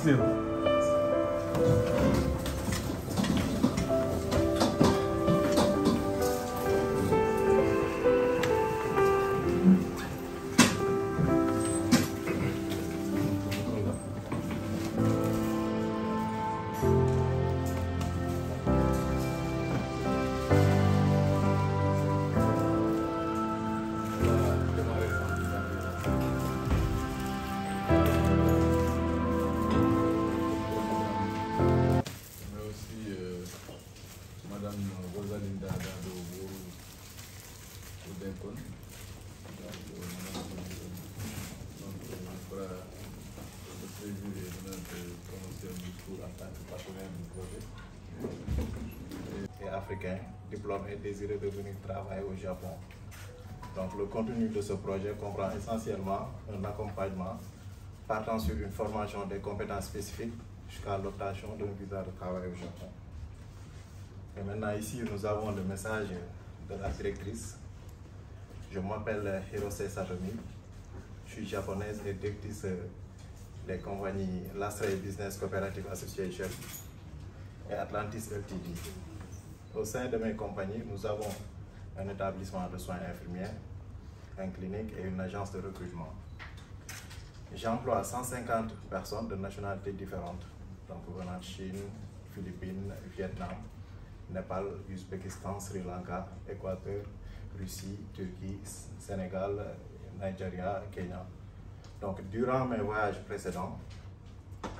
Merci. Africain, diplômé et désireux de venir travailler au Japon. Donc le contenu de ce projet comprend essentiellement un accompagnement partant sur une formation des compétences spécifiques jusqu'à l'obtention d'un visa de travail au Japon. Et maintenant ici nous avons le message de la directrice. Je m'appelle Hirose Satomi, je suis japonaise et directrice des compagnies Lastra Business Cooperative Association et Atlantis Ltd. Au sein de mes compagnies, nous avons un établissement de soins infirmiers, une clinique et une agence de recrutement. J'emploie 150 personnes de nationalités différentes, donc venant de Chine, Philippines, Vietnam, Népal, Ouzbékistan, Sri Lanka, Équateur, Russie, Turquie, Sénégal, Nigeria, Kenya. Donc durant mes voyages précédents,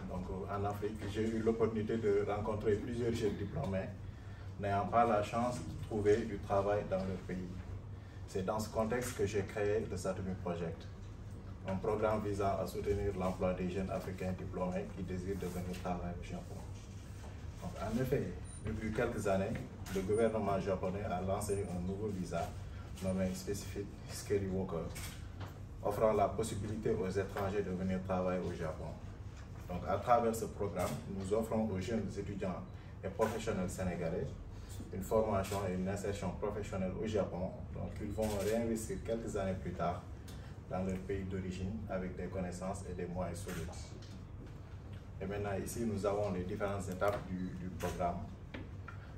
donc, en Afrique, j'ai eu l'opportunité de rencontrer plusieurs jeunes diplômés n'ayant pas la chance de trouver du travail dans leur pays. C'est dans ce contexte que j'ai créé le Satomi Project, un programme visant à soutenir l'emploi des jeunes africains diplômés qui désirent devenir travailler au Japon. Donc, en effet, depuis quelques années, le gouvernement japonais a lancé un nouveau visa nommé Specific Skilled Worker, offrant la possibilité aux étrangers de venir travailler au Japon. Donc, à travers ce programme, nous offrons aux jeunes étudiants et professionnels sénégalais une formation et une insertion professionnelle au Japon. Donc, ils vont réinvestir quelques années plus tard dans leur pays d'origine avec des connaissances et des moyens solides. Et maintenant, ici, nous avons les différentes étapes du programme.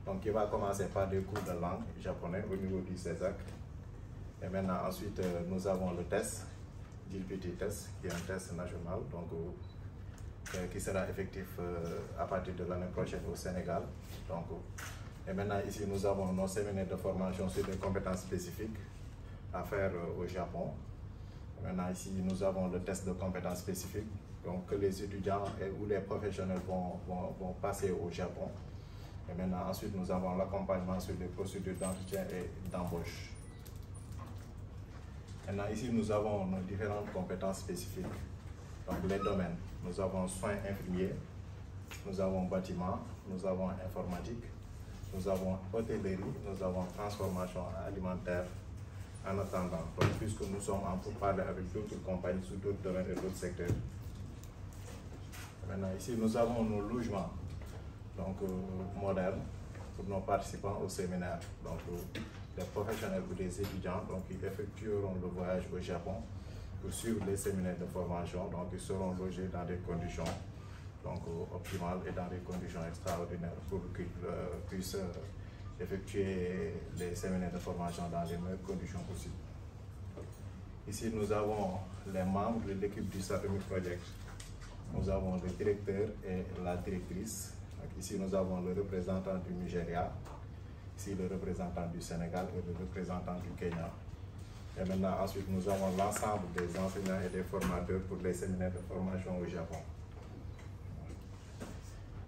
Donc, il va commencer par des cours de langue japonais au niveau du CESAC. Et maintenant, ensuite, nous avons le test, DLPT test, qui est un test national, donc, qui sera effectif à partir de l'année prochaine au Sénégal. Donc, et maintenant, ici, nous avons nos séminaires de formation sur des compétences spécifiques à faire au Japon. Et maintenant, ici, nous avons le test de compétences spécifiques donc, que les étudiants ou les professionnels vont passer au Japon. Et maintenant, ensuite, nous avons l'accompagnement sur les procédures d'entretien et d'embauche. Maintenant, ici, nous avons nos différentes compétences spécifiques. Donc, les domaines, nous avons soins infirmiers, nous avons bâtiment, nous avons informatique, nous avons hôtellerie, nous avons transformation alimentaire. En attendant, donc, puisque nous sommes en pourparlers avec d'autres compagnies sur d'autres domaines et d'autres secteurs. Maintenant, ici, nous avons nos logements donc, modernes pour nos participants au séminaire. Donc, des professionnels ou des étudiants donc, qui effectueront le voyage au Japon pour suivre les séminaires de formation. Donc, ils seront logés dans des conditions donc, optimales et dans des conditions extraordinaires pour qu'ils puissent effectuer les séminaires de formation dans les meilleures conditions possibles. Ici, nous avons les membres de l'équipe du Satomi Project. Nous avons le directeur et la directrice. Donc, ici, nous avons le représentant du Nigeria, ici le représentant du Sénégal et le représentant du Kenya. Et maintenant, ensuite, nous avons l'ensemble des enseignants et des formateurs pour les séminaires de formation au Japon.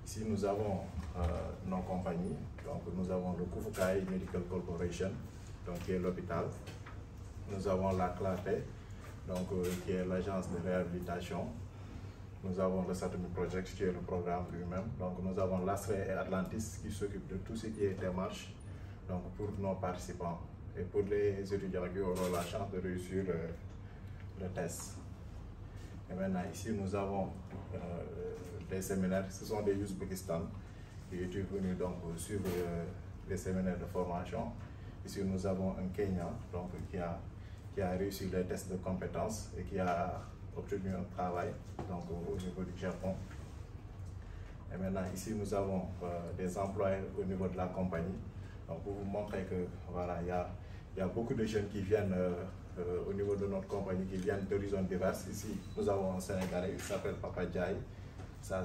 Ici, nous avons nos compagnies. Donc, nous avons le Kufukai Medical Corporation, donc, qui est l'hôpital. Nous avons la Clarté, donc, qui est l'agence de réhabilitation. Nous avons le Satomi Project, qui est le programme lui-même. Donc, nous avons Lastra et Atlantis, qui s'occupent de tout ce qui est démarche donc, pour nos participants et pour les étudiants qui auront la chance de réussir le test. Et maintenant, ici, nous avons des séminaires. Ce sont des Ouzbékistan qui étaient venus donc, suivre les séminaires de formation. Ici, nous avons un Kenya donc, qui a réussi les tests de compétences et qui a obtenu un travail donc, au niveau du Japon. Et maintenant, ici, nous avons des employés au niveau de la compagnie. Donc, pour vous montrer que voilà, il y a beaucoup de jeunes qui viennent au niveau de notre compagnie, qui viennent d'horizons divers. Ici, nous avons un Sénégalais, il s'appelle Papa Djaï. Ça,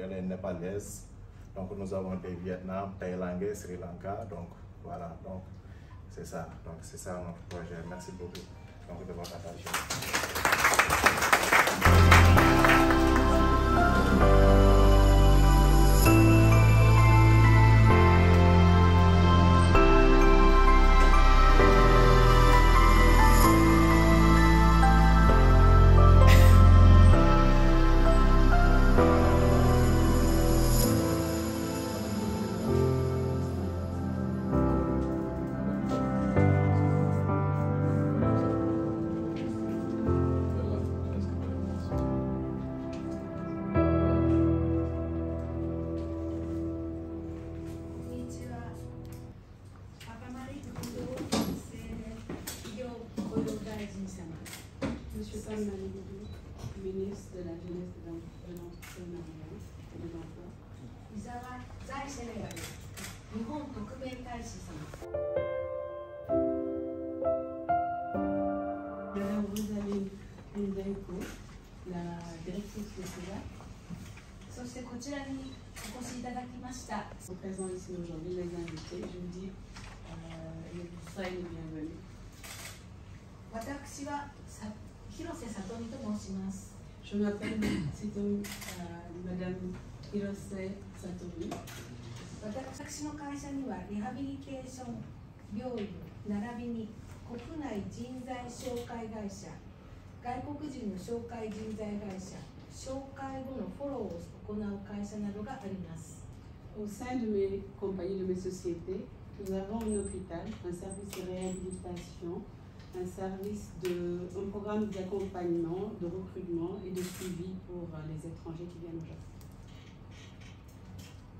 elle est népalaise. Donc, nous avons des Vietnam, Thaïlandais, Sri Lanka. Donc, voilà. Donc, c'est ça. Donc, c'est ça notre projet. Merci beaucoup donc, de votre attention. Monsieur Paul Malibou, ministre de la Jeunesse et de l'Entrepreneuriat et de l'Emploi. Isawa Zai Sénégal, Nihon Tokuben Taishi-sama. Madame Rosaline Ndeko, la directrice de CESAC. Sont présents ici aujourd'hui, les invités. Je vous dis, vous soyez les bienvenus. Je m'appelle Madame Hirose Satomi. 私の会社にはリハビリテーション病院並びに国内人材紹介会社、外国人の紹介人材会社、紹介後のフォローを行う会社などがあります。 Au sein de mes compagnies, de mes sociétés, nous avons un hôpital, un service de réhabilitation, un programme d'accompagnement, de recrutement et de suivi pour les étrangers qui viennent au Japon.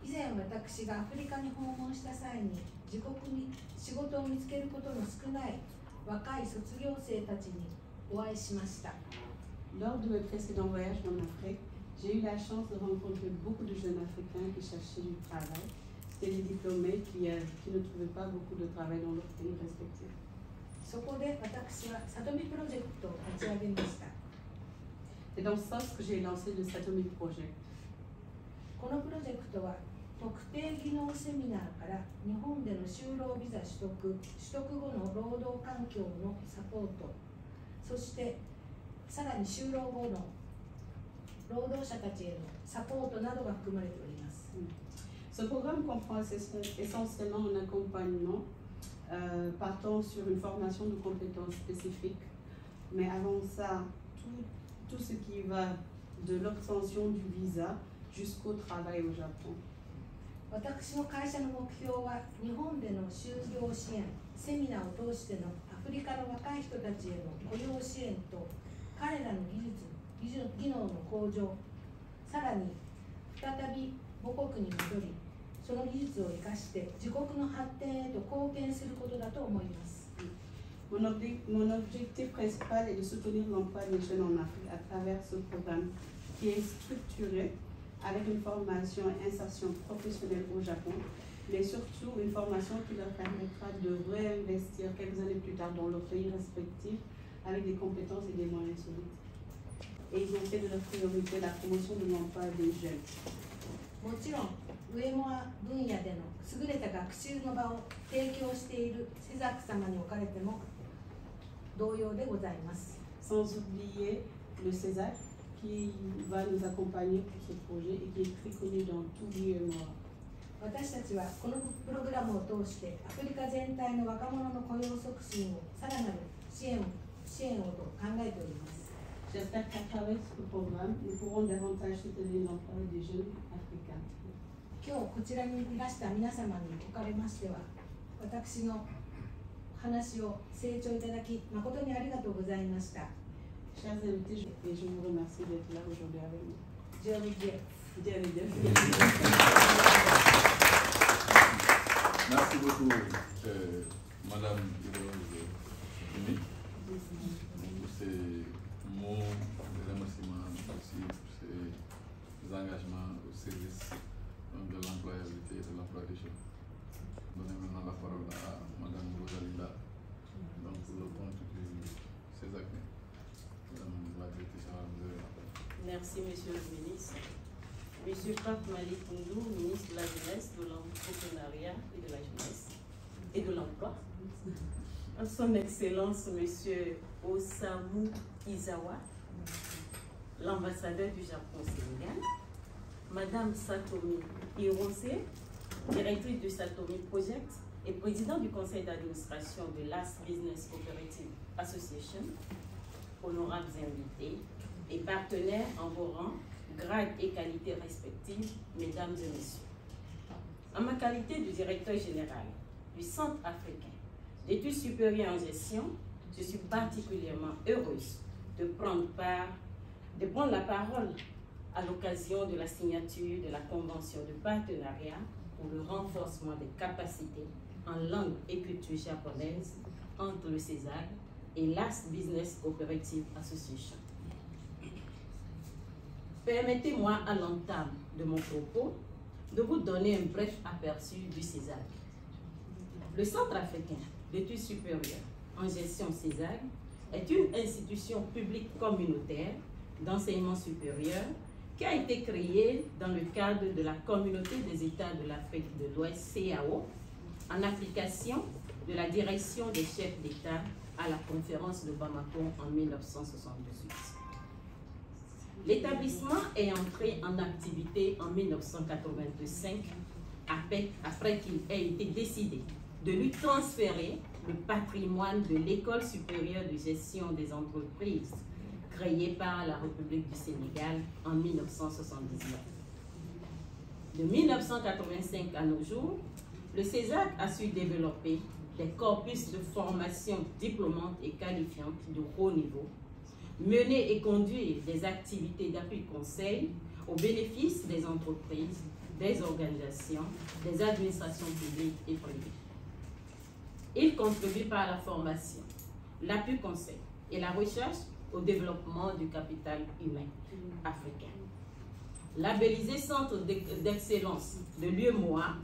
以前私がアフリカに訪問した際に自国に仕事を見つけることの少ない若い卒業生たちにお会いしました。 Lors de mes précédents voyages en Afrique, j'ai eu la chance de rencontrer beaucoup de jeunes Africains qui cherchaient du travail. C'était des diplômés qui ne trouvaient pas beaucoup de travail dans leurs pays respectifs. そこで私はサトミプロジェクトを立ち上げました。 C'est dans ce sens que j'ai lancé le Satomi Project. このプロジェクトは特定技能セミナーから日本での就労ビザ取得後の労働環境のサポート、そしてさらに就労後の労働者たちへのサポートなどが含まれております。 Ce programme comprend essentiellement un accompagnement partant sur une formation de compétences spécifiques, mais avant ça, tout ce qui va de l'obtention du visa jusqu'au travail au Japon. 私の会社の目標は日本での就業支援、セミナーを通してのアフリカの若い人たちへの雇用支援と彼らの技能の向上、さらに再び母国に戻り、その技術を生かして自国の発展へと貢献することだと思います。 Mon objectif principal est de soutenir l'emploi des jeunes en Afrique à travers ce programme qui est structuré avec une formation et insertion professionnelle au Japon, mais surtout une formation qui leur permettra de réinvestir quelques années plus tard dans leur pays respectif avec des compétences et des moyens solides. Et ils ont fait de leur priorité la promotion de l'emploi des jeunes. もちろん、ウェモア分野での優れた学習の場を提供しているセザク様におかれても同様でございます。 Sans oublier le CESAC qui va nous accompagner pour ce projet et qui est très connu dans tout l'UEMOA. 私たちはこのプログラムを通してアフリカ全体の若者の雇用促進をさらなる支援をと考えております。 J'espère qu'à travers ce programme, nous pourrons davantage soutenir l'emploi des jeunes africains. 今日こちらにいらした皆様におかれましては、私の話を清聴いただき誠にありがとうございました。 Chers invités, et je vous remercie d'être là aujourd'hui avec nous. Je vous dis. Merci beaucoup, Madame Hirose Satomi, pour ces mots de remerciement aussi pour ces engagements au service de l'employabilité et de l'emploi des jeunes. Donner maintenant la parole à Mme Rosalinda, donc pour le compte du CESAC. Madame la directrice générale, vous avez la parole. Merci, Monsieur le ministre. Monsieur Pape Malik Koundou, ministre de la Jeunesse, de l'Entrepreneuriat et de la Jeunesse et de l'Emploi. Son Excellence, Monsieur Osamu Izawa, l'ambassadeur du Japon au Sénégal. Madame Satomi Hirose, directrice du Satomi Project et présidente du conseil d'administration de Last Business Cooperative Association. Honorables invités et partenaires en vos rangs, grades et qualités respectives, mesdames et messieurs. En ma qualité de directeur général du Centre africain d'études supérieures en gestion, je suis particulièrement heureuse de prendre la parole à l'occasion de la signature de la Convention de partenariat pour le renforcement des capacités en langue et culture japonaise entre le CESAC et Last Business Cooperative Association. Permettez-moi à l'entame de mon propos de vous donner un bref aperçu du CESAC. Le Centre africain d'études supérieures en gestion CESAC est une institution publique communautaire d'enseignement supérieur qui a été créée dans le cadre de la Communauté des États de l'Afrique de l'Ouest, CAO, en application de la direction des chefs d'État à la conférence de Bamako en 1978. L'établissement est entré en activité en 1985 après qu'il ait été décidé de lui transférer le patrimoine de l'École supérieure de gestion des entreprises créée par la République du Sénégal en 1979. De 1985 à nos jours, le CESAC a su développer des corpus de formation diplômante et qualifiante de haut niveau, mener et conduire des activités d'appui conseil au bénéfice des entreprises, des organisations, des administrations publiques et privées. Il contribue par la formation, l'appui conseil et la recherche au développement du capital humain africain. Labellisé Centre d'excellence de l'UEMOA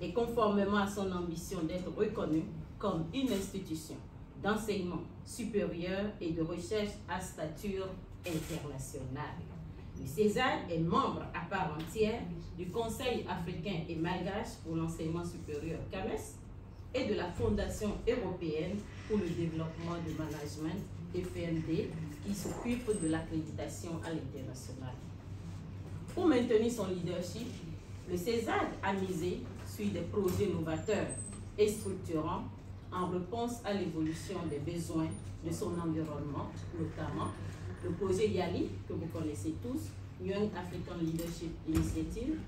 et conformément à son ambition d'être reconnu comme une institution d'enseignement supérieur et de recherche à stature internationale. Le CESAC est membre à part entière du Conseil africain et malgache pour l'enseignement supérieur CAMES et de la Fondation européenne pour le développement du management FMD qui s'occupe de l'accréditation à l'international. Pour maintenir son leadership, le CESAC a misé sur des projets novateurs et structurants en réponse à l'évolution des besoins de son environnement, notamment le projet YALI, que vous connaissez tous, Young African Leadership Initiative,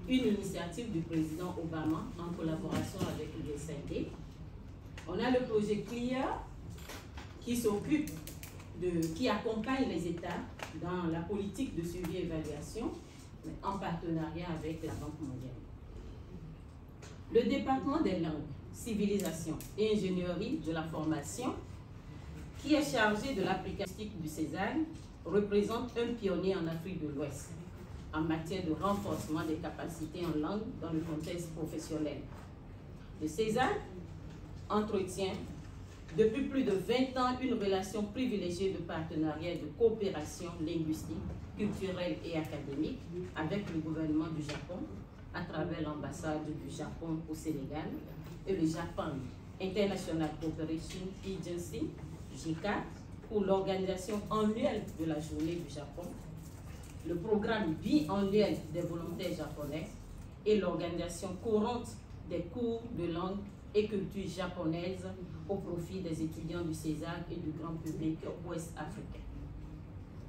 une initiative du président Obama en collaboration avec l'USAID. On a le projet CLEAR qui accompagne les États dans la politique de suivi et évaluation, mais en partenariat avec la Banque mondiale. Le département des langues, civilisation et ingénierie de la formation, qui est chargé de l'application du CESAC, représente un pionnier en Afrique de l'Ouest en matière de renforcement des capacités en langue dans le contexte professionnel. Le CESAC entretient depuis plus de 20 ans une relation privilégiée de partenariat et de coopération linguistique, culturelle et académique avec le gouvernement du Japon à travers l'ambassade du Japon au Sénégal et le Japan International Cooperation Agency, JICA, pour l'organisation annuelle de la journée du Japon, le programme biannuel des volontaires japonais et l'organisation courante des cours de langue et culture japonaise au profit des étudiants du CESAC et du grand public ouest-africain.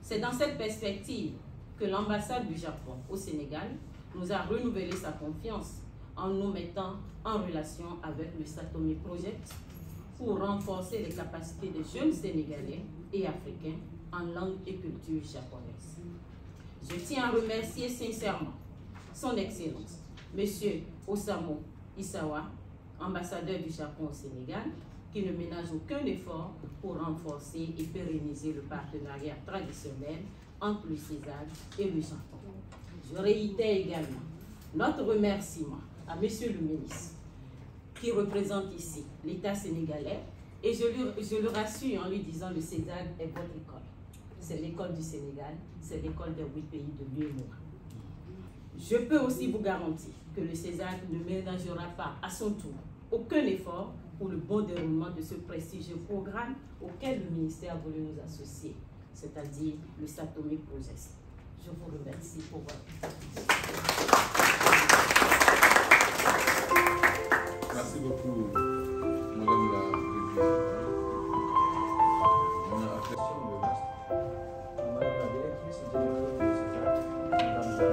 C'est dans cette perspective que l'ambassade du Japon au Sénégal nous a renouvelé sa confiance en nous mettant en relation avec le Satomi Project pour renforcer les capacités des jeunes Sénégalais et Africains en langue et culture japonaise. Je tiens à remercier sincèrement son Excellence, M. Osamu Izawa, ambassadeur du Japon au Sénégal, qui ne ménage aucun effort pour renforcer et pérenniser le partenariat traditionnel entre le CESAC et le Japon. Je réitère également notre remerciement à Monsieur le ministre qui représente ici l'État sénégalais et je le rassure en lui disant le CESAC est votre école. C'est l'école du Sénégal, c'est l'école des 8 pays de l'UEMOA. Je peux aussi vous garantir que le CESAC ne ménagera pas à son tour aucun effort pour le bon déroulement de ce prestigieux programme auquel le ministère voulait nous associer, c'est-à-dire le Satomi Project. Je vous remercie pour votre attention. Merci beaucoup, Madame la Présidente. On a la question de l'Est. Madame la directrice générale du CESAC, Madame la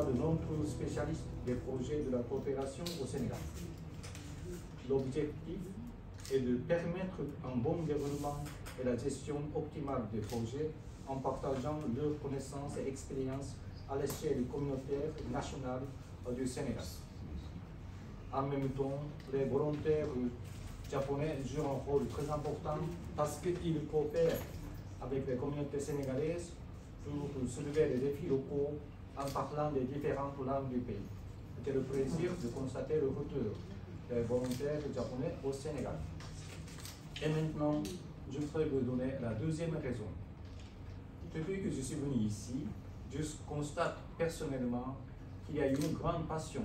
de nombreux spécialistes des projets de la coopération au Sénégal. L'objectif est de permettre un bon déroulement et la gestion optimale des projets en partageant leurs connaissances et expériences à l'échelle communautaire et nationale du Sénégal. En même temps, les volontaires japonais jouent un rôle très important parce qu'ils coopèrent avec les communautés sénégalaises pour soulever les défis locaux en parlant des différentes langues du pays. J'ai le plaisir de constater le retour des volontaires japonais au Sénégal. Et maintenant, je voudrais vous donner la deuxième raison. Depuis que je suis venu ici, je constate personnellement qu'il y a une grande passion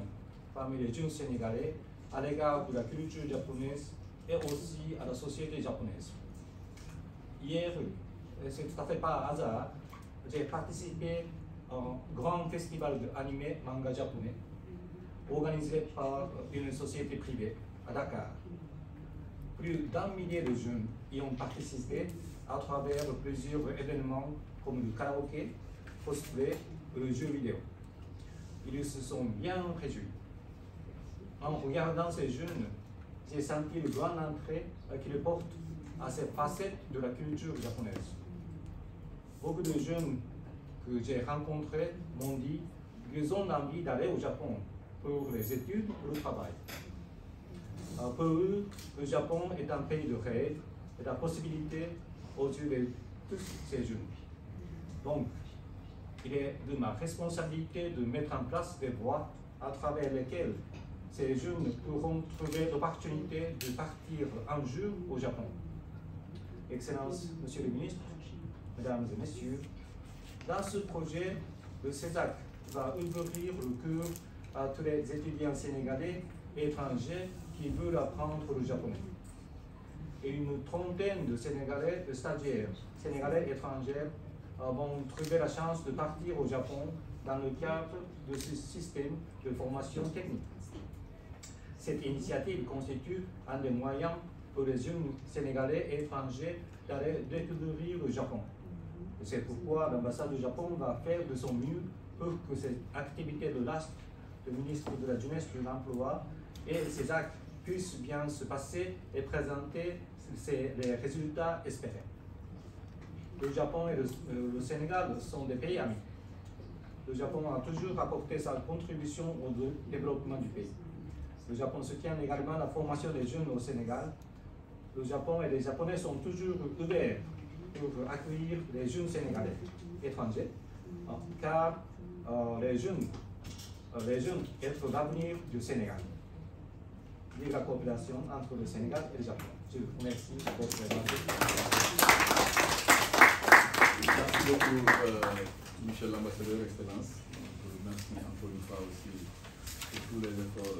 parmi les jeunes Sénégalais à l'égard de la culture japonaise et aussi à la société japonaise. Hier, c'est tout à fait par hasard, j'ai participé à un grand festival d'animé manga japonais organisé par une société privée à Dakar. Plus d'1 millier de jeunes y ont participé à travers plusieurs événements comme le karaoké, cosplay et le jeu vidéo. Ils se sont bien réjouis. En regardant ces jeunes, j'ai senti le grand intérêt qu'ils portent à ces facettes de la culture japonaise. Beaucoup de jeunes que j'ai rencontrés m'ont dit qu'ils ont envie d'aller au Japon pour les études ou le travail. Pour eux, le Japon est un pays de rêve et la possibilité aux yeux de tous ces jeunes. Donc, il est de ma responsabilité de mettre en place des voies à travers lesquelles ces jeunes pourront trouver l'opportunité de partir un jour au Japon. Excellences, Monsieur le Ministre, Mesdames et Messieurs, dans ce projet, le CESAC va ouvrir le cœur à tous les étudiants sénégalais et étrangers qui veulent apprendre le japonais. Et une trentaine de Sénégalais, de stagiaires sénégalais étrangers vont trouver la chance de partir au Japon dans le cadre de ce système de formation technique. Cette initiative constitue un des moyens pour les jeunes Sénégalais et étrangers d'aller découvrir le Japon. C'est pourquoi l'ambassade du Japon va faire de son mieux pour que cette activité de l'AST, le ministre de la Jeunesse et de l'Emploi, et CESAC puisse bien se passer et présenter les résultats espérés. Le Japon et le Sénégal sont des pays amis. Le Japon a toujours apporté sa contribution au développement du pays. Le Japon soutient également la formation des jeunes au Sénégal. Le Japon et les Japonais sont toujours ouverts pour accueillir les jeunes Sénégalais étrangers, car les jeunes sont l'avenir du Sénégal. Vive la coopération entre le Sénégal et le Japon. Je vous remercie de votre attention. Merci beaucoup, Michel l'ambassadeur, Excellence. Je vous remercie encore une fois aussi pour tous les efforts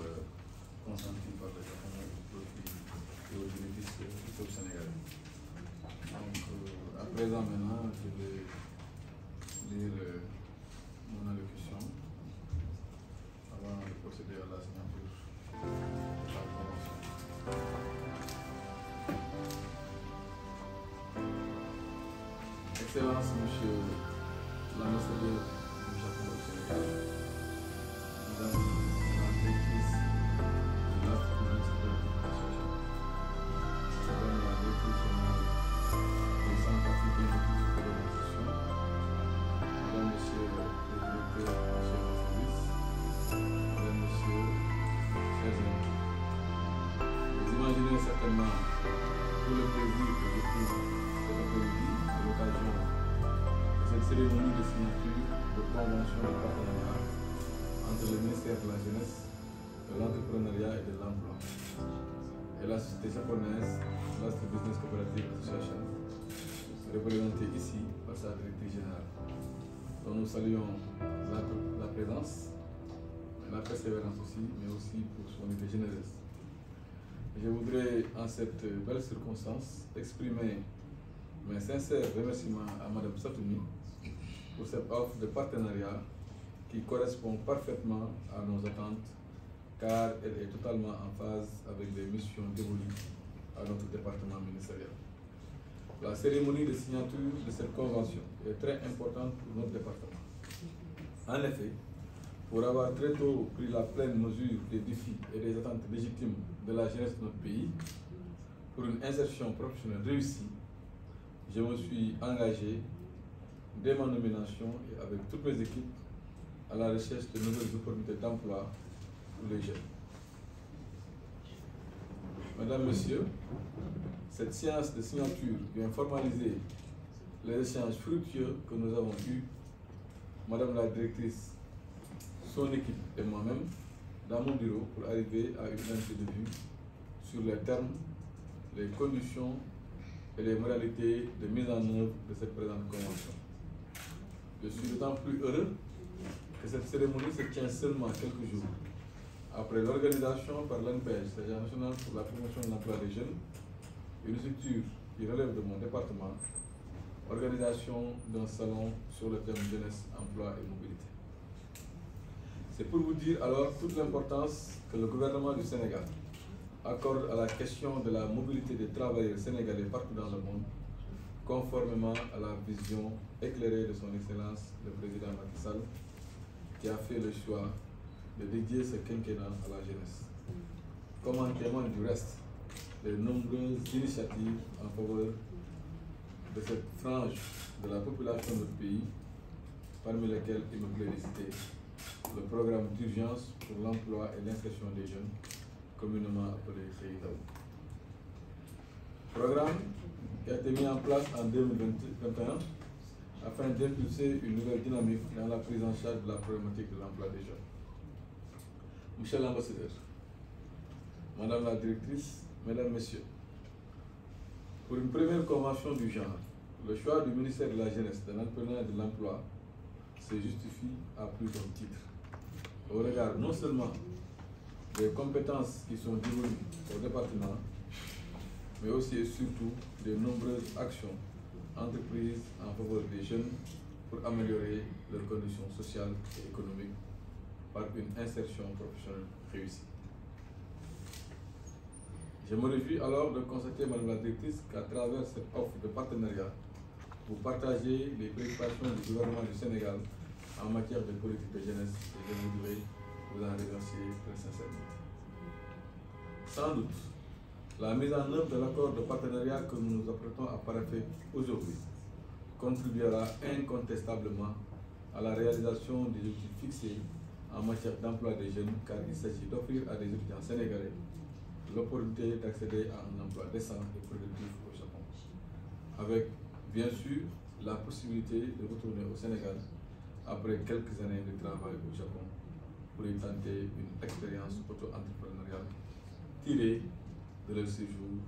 consentis par les Japonais au profit et au bénéfice du peuple sénégalais. Donc, à présent, maintenant, je vais lire mon allocution avant de procéder à la signature de la convention. Excellence, Monsieur l'ambassadeur du Japon au Sénégal, Madame la directrice de l'Institut supérieur de l'association, Madame la directrice générale des centres africains de l'organisation, Madame, Monsieur le directeur chef de service, Madame, Monsieur, chers amis. Vous imaginez certainement tout le plaisir que je trouve cet après-midi à l'occasion de cette cérémonie de signature de convention de partenariat entre le ministère de la Jeunesse, de l'Entrepreneuriat et de l'Emploi et la société japonaise Last Business Cooperative Association, représentée ici par sa directrice générale, dont nous saluons la présence, la persévérance aussi, mais aussi pour son idée généreuse. Je voudrais, en cette belle circonstance, exprimer mes sincères remerciements à Mme Satoumi pour cette offre de partenariat qui correspond parfaitement à nos attentes, car elle est totalement en phase avec les missions dévolues à notre département ministériel. La cérémonie de signature de cette convention est très importante pour notre département. En effet, pour avoir très tôt pris la pleine mesure des défis et des attentes légitimes de la jeunesse de notre pays, pour une insertion professionnelle réussie, je me suis engagé dès ma nomination et avec toutes mes équipes à la recherche de nouvelles opportunités d'emploi pour les jeunes. Mesdames, Messieurs, cette séance de signature vient formaliser les échanges fructueux que nous avons eus, Madame la directrice, son équipe et moi-même, dans mon bureau pour arriver à une unité de vue sur les termes, les conditions et les modalités de mise en œuvre de cette présente convention. Je suis d'autant plus heureux que cette cérémonie se tient seulement quelques jours après l'organisation par l'ANPEJ, l'Agence nationale pour la promotion de l'emploi des jeunes, une structure qui relève de mon département, organisation d'un salon sur le thème jeunesse, emploi et mobilité. C'est pour vous dire alors toute l'importance que le gouvernement du Sénégal accorde à la question de la mobilité des travailleurs sénégalais partout dans le monde, conformément à la vision éclairée de son Excellence le Président Macky Sall, qui a fait le choix de dédier ce quinquennat à la jeunesse. Comme en témoigne du reste les nombreuses initiatives en faveur de cette frange de la population de notre pays, parmi lesquelles il me plaît de citer le programme d'urgence pour l'emploi et l'insertion des jeunes, communément appelé CEIDAO. Programme qui a été mis en place en 2021 afin d'impulser une nouvelle dynamique dans la prise en charge de la problématique de l'emploi des jeunes. Michel l'ambassadeur, Madame la directrice, Mesdames, Messieurs, pour une première convention du genre, le choix du ministère de la Jeunesse, de l'Entrepreneuriat et de l'Emploi se justifie à plus d'un titre, au regard non seulement des compétences qui sont dévolues au département, mais aussi et surtout des nombreuses actions entreprises en faveur des jeunes pour améliorer leurs conditions sociales et économiques par une insertion professionnelle réussie. Je me réjouis alors de constater, Madame la directrice, qu'à travers cette offre de partenariat, vous partagez les préoccupations du gouvernement du Sénégal en matière de politique de jeunesse et je voudrais vous en remercier très sincèrement. Sans doute, la mise en œuvre de l'accord de partenariat que nous nous apprêtons à paraffer aujourd'hui contribuera incontestablement à la réalisation des objectifs fixés en matière d'emploi des jeunes, car il s'agit d'offrir à des étudiants sénégalais l'opportunité d'accéder à un emploi décent et productif au Japon, avec bien sûr la possibilité de retourner au Sénégal après quelques années de travail au Japon pour y tenter une expérience auto-entrepreneuriale tirée de leur séjour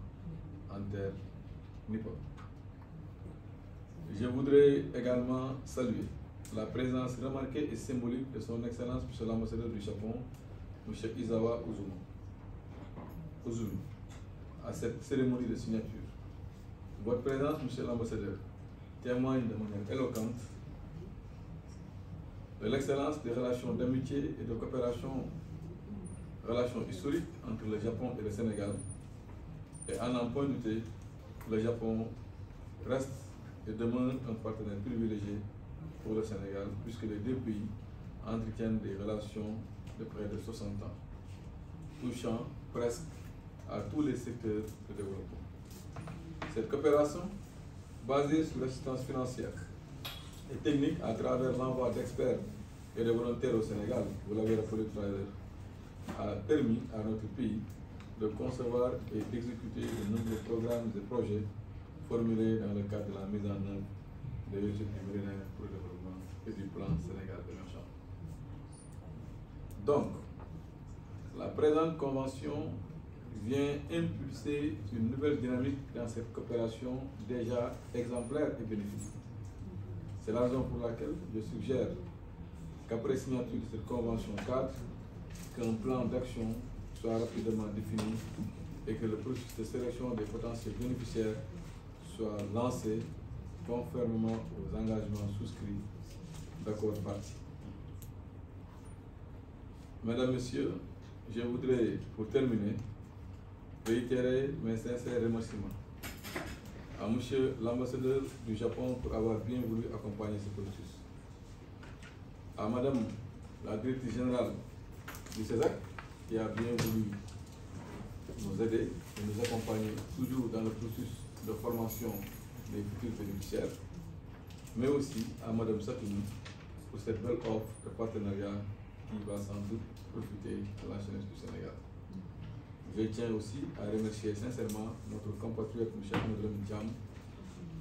en terre nippone. Je voudrais également saluer la présence remarquée et symbolique de son Excellence M. l'ambassadeur du Japon, M. Isawa Uzumi, à cette cérémonie de signature. Votre présence, M. l'ambassadeur, témoigne de manière éloquente de l'excellence des relations d'amitié et de coopération, relations historiques entre le Japon et le Sénégal. Et en un point douté, le Japon reste et demeure un partenaire privilégié pour le Sénégal, puisque les deux pays entretiennent des relations de près de 60 ans, touchant presque à tous les secteurs de développement. Cette coopération, basée sur l'assistance financière et technique à travers l'envoi d'experts et de volontaires au Sénégal, vous l'avez rappelé tout à l'heure, a permis à notre pays de concevoir et d'exécuter de nombreux programmes et projets formulés dans le cadre de la mise en œuvre des objectifs du millénaire pour le développement et du plan Sénégal émergent. Donc, la présente convention vient impulser une nouvelle dynamique dans cette coopération déjà exemplaire et bénéfique. C'est la raison pour laquelle je suggère qu'après signature de cette convention cadre, qu'un plan d'action soit rapidement défini et que le processus de sélection des potentiels bénéficiaires soit lancé conformément aux engagements souscrits d'accord partis. Mesdames, Messieurs, je voudrais, pour terminer, réitérer mes sincères remerciements à M. l'ambassadeur du Japon pour avoir bien voulu accompagner ce processus, à Madame la directrice générale du CESAC qui a bien voulu nous aider et nous accompagner toujours dans le processus de formation des futurs bénéficiaires, mais aussi à Mme Satoumi pour cette belle offre de partenariat qui va sans doute profiter à la jeunesse du Sénégal. Je tiens aussi à remercier sincèrement notre compatriote M. Amadou Diam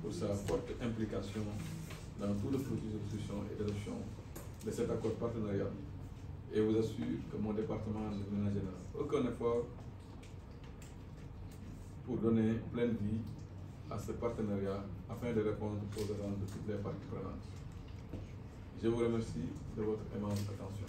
pour sa forte implication dans tout le processus de discussion et d'adoption de cet accord partenariat et vous assure que mon département ne ménagera aucun effort pour donner pleine vie à ce partenariat afin de répondre aux attentes de toutes les parties prenantes. Je vous remercie de votre aimable attention.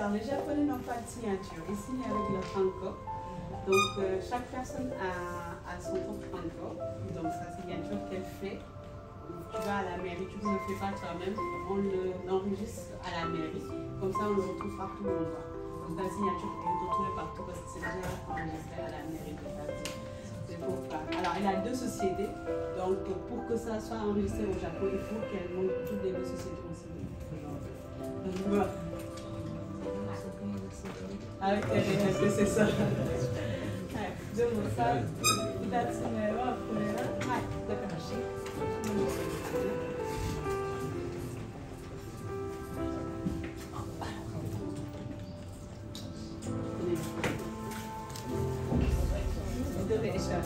Alors, les Japonais n'ont pas de signature, ils signent avec le franco. Donc, chaque personne a son propre franco, donc sa signature qu'elle fait. Tu vas à la mairie, tu ne le fais pas toi-même, on l'enregistre à la mairie, comme ça on le retrouve partout où on va. Donc ta signature est retrouvée partout parce que c'est déjà enregistré à la mairie de Paris. C'est pour ça. Alors, elle a 2 sociétés, donc pour que ça soit enregistré au Japon, il faut qu'elle montre toutes les 2 sociétés aussi. Donc, voilà. Avec les c'est ça. De mon ça, that's in the right, the country. Indonesia.